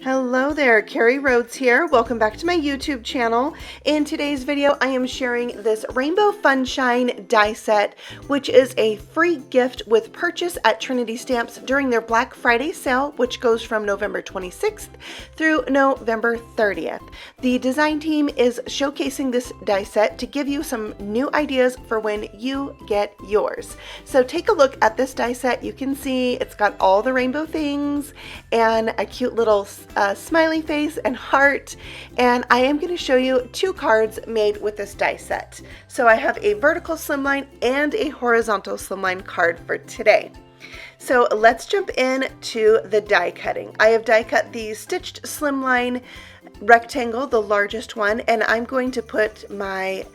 Hello there, Carrie Rhodes here. Welcome back to my YouTube channel. In today's video, I am sharing this Rainbow Funshine die set, which is a free gift with purchase at Trinity Stamps during their Black Friday sale, which goes from November 26th through November 30th. The design team is showcasing this die set to give you some new ideas for when you get yours. So take a look at this die set. You can see it's got all the rainbow things and a cute little smiley face and heart, and I am going to show you two cards made with this die set. So I have a vertical slimline and a horizontal slimline card for today. So let's jump in to the die cutting. I have die cut the stitched slimline rectangle, the largest one, and I'm going to put my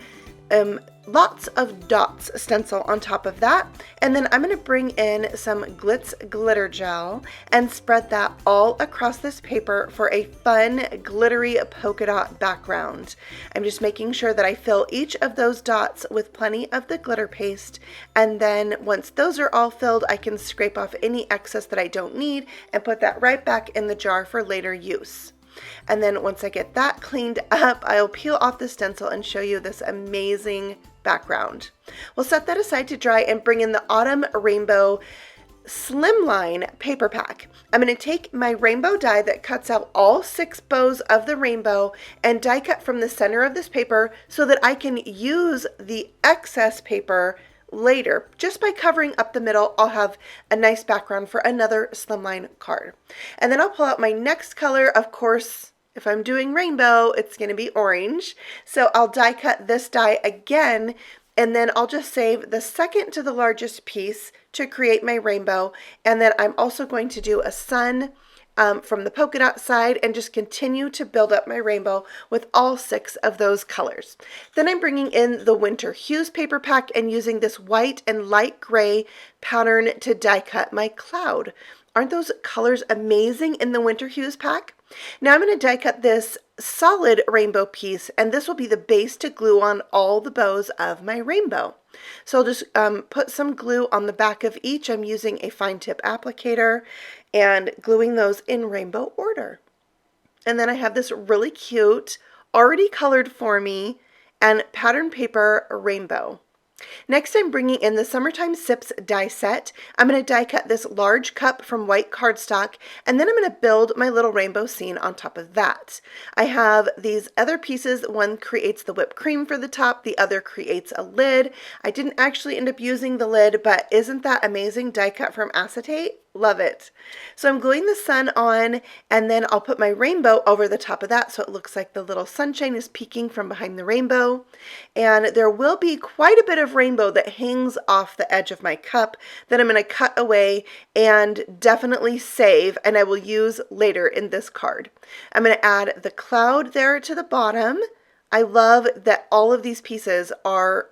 lots of dots stencil on top of that, and then I'm going to bring in some Glitz glitter gel and spread that all across this paper for a fun glittery polka dot background. I'm just making sure that I fill each of those dots with plenty of the glitter paste, and then once those are all filled, I can scrape off any excess that I don't need and put that right back in the jar for later use. And then once I get that cleaned up, I'll peel off the stencil and show you this amazing background. We'll set that aside to dry and bring in the Autumn Rainbow Slimline paper pack. I'm going to take my rainbow die that cuts out all 6 bows of the rainbow and die cut from the center of this paper so that I can use the excess paper later. Just by covering up the middle, I'll have a nice background for another slimline card. And then I'll pull out my next color. Of course, if I'm doing rainbow, it's going to be orange. So I'll die cut this die again, and then I'll just save the second to the largest piece to create my rainbow. And then I'm also going to do a sun from the polka dot side and just continue to build up my rainbow with all 6 of those colors. Then I'm bringing in the Winter Hues paper pack and using this white and light gray pattern to die cut my cloud. Aren't those colors amazing in the Winter Hues pack? Now I'm going to die cut this solid rainbow piece, and this will be the base to glue on all the bows of my rainbow. So I'll just put some glue on the back of each. I'm using a fine tip applicator and gluing those in rainbow order. And then I have this really cute, already colored for me, and pattern paper rainbow. Next, I'm bringing in the Summertime Sips die set. I'm going to die cut this large cup from white cardstock, and then I'm going to build my little rainbow scene on top of that. I have these other pieces. One creates the whipped cream for the top, the other creates a lid. I didn't actually end up using the lid, but isn't that amazing? Die cut from acetate. Love it. So I'm gluing the sun on, and then I'll put my rainbow over the top of that so it looks like the little sunshine is peeking from behind the rainbow. And there will be quite a bit of rainbow that hangs off the edge of my cup that I'm going to cut away and definitely save, and I will use later in this card. I'm going to add the cloud there to the bottom. I love that all of these pieces are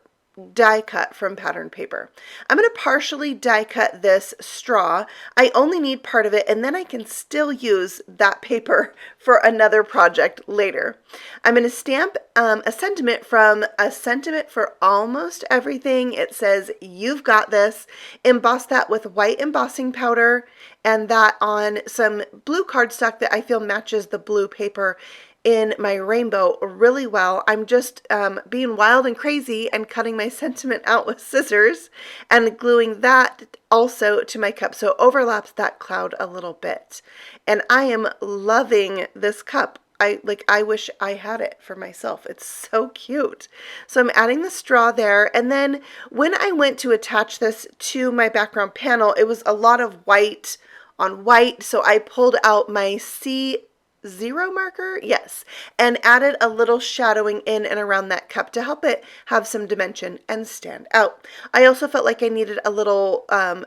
die cut from pattern paper. I'm going to partially die cut this straw. I only need part of it, and then I can still use that paper for another project later. I'm going to stamp a sentiment from A Sentiment for Almost Everything. It says, "You've got this." Emboss that with white embossing powder, and that on some blue cardstock that I feel matches the blue paper in my rainbow really well. I'm just being wild and crazy and cutting my sentiment out with scissors and gluing that also to my cup so it overlaps that cloud a little bit. And I am loving this cup. I wish I had it for myself. It's so cute. So I'm adding the straw there, and then when I went to attach this to my background panel, it was a lot of white on white, so I pulled out my C0 marker, yes, and added a little shadowing in and around that cup to help it have some dimension and stand out. I also felt like I needed a little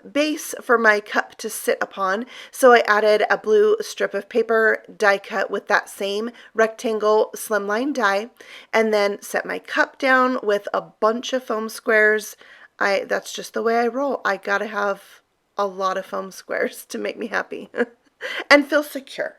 base for my cup to sit upon, so I added a blue strip of paper die cut with that same rectangle slimline die, and then set my cup down with a bunch of foam squares. That's just the way I roll. I gotta have a lot of foam squares to make me happy and feel secure.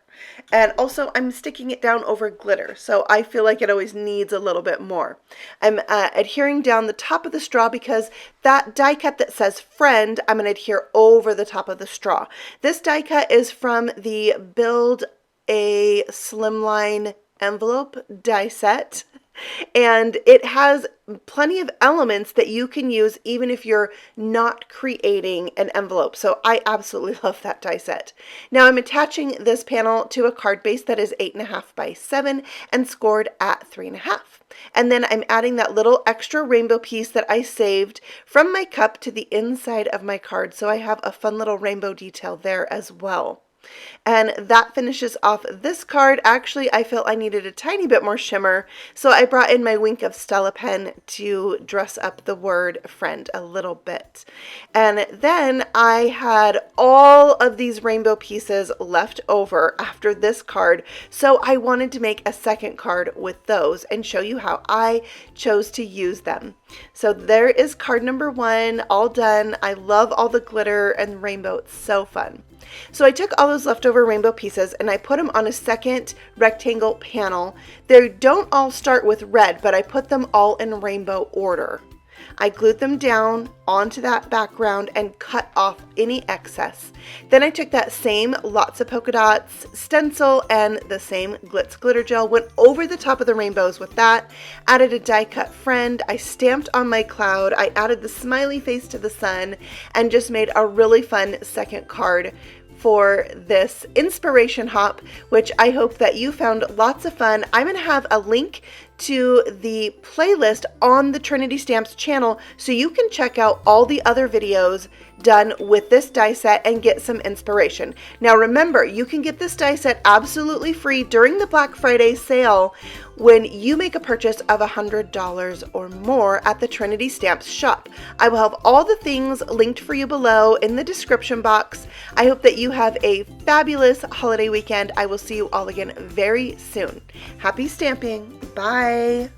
And also I'm sticking it down over glitter, so I feel like it always needs a little bit more. I'm adhering down the top of the straw because that die cut that says friend, I'm going to adhere over the top of the straw. This die cut is from the Build a Slimline envelope die set, and it has plenty of elements that you can use even if you're not creating an envelope. So I absolutely love that die set. Now I'm attaching this panel to a card base that is 8.5 by 7 and scored at 3.5. And then I'm adding that little extra rainbow piece that I saved from my cup to the inside of my card. So I have a fun little rainbow detail there as well. And that finishes off this card. Actually, I felt I needed a tiny bit more shimmer, so I brought in my Wink of Stella pen to dress up the word friend a little bit. And then I had all of these rainbow pieces left over after this card, so I wanted to make a second card with those and show you how I chose to use them. So there is card number 1, all done. I love all the glitter and rainbow. It's so fun. So I took all those leftover rainbow pieces and I put them on a second rectangle panel. They don't all start with red, but I put them all in rainbow order. I glued them down onto that background and cut off any excess. Then I took that same lots of polka dots stencil and the same Glitz glitter gel, went over the top of the rainbows with that, added a die cut friend, I stamped on my cloud, I added the smiley face to the sun, and just made a really fun second card for this inspiration hop, which I hope that you found lots of fun. I'm going to have a link to the playlist on the Trinity Stamps channel so you can check out all the other videos done with this die set and get some inspiration. Now remember, you can get this die set absolutely free during the Black Friday sale when you make a purchase of $100 or more at the Trinity Stamps shop. I will have all the things linked for you below in the description box. I hope that you have a fabulous holiday weekend. I will see you all again very soon. Happy stamping. Bye.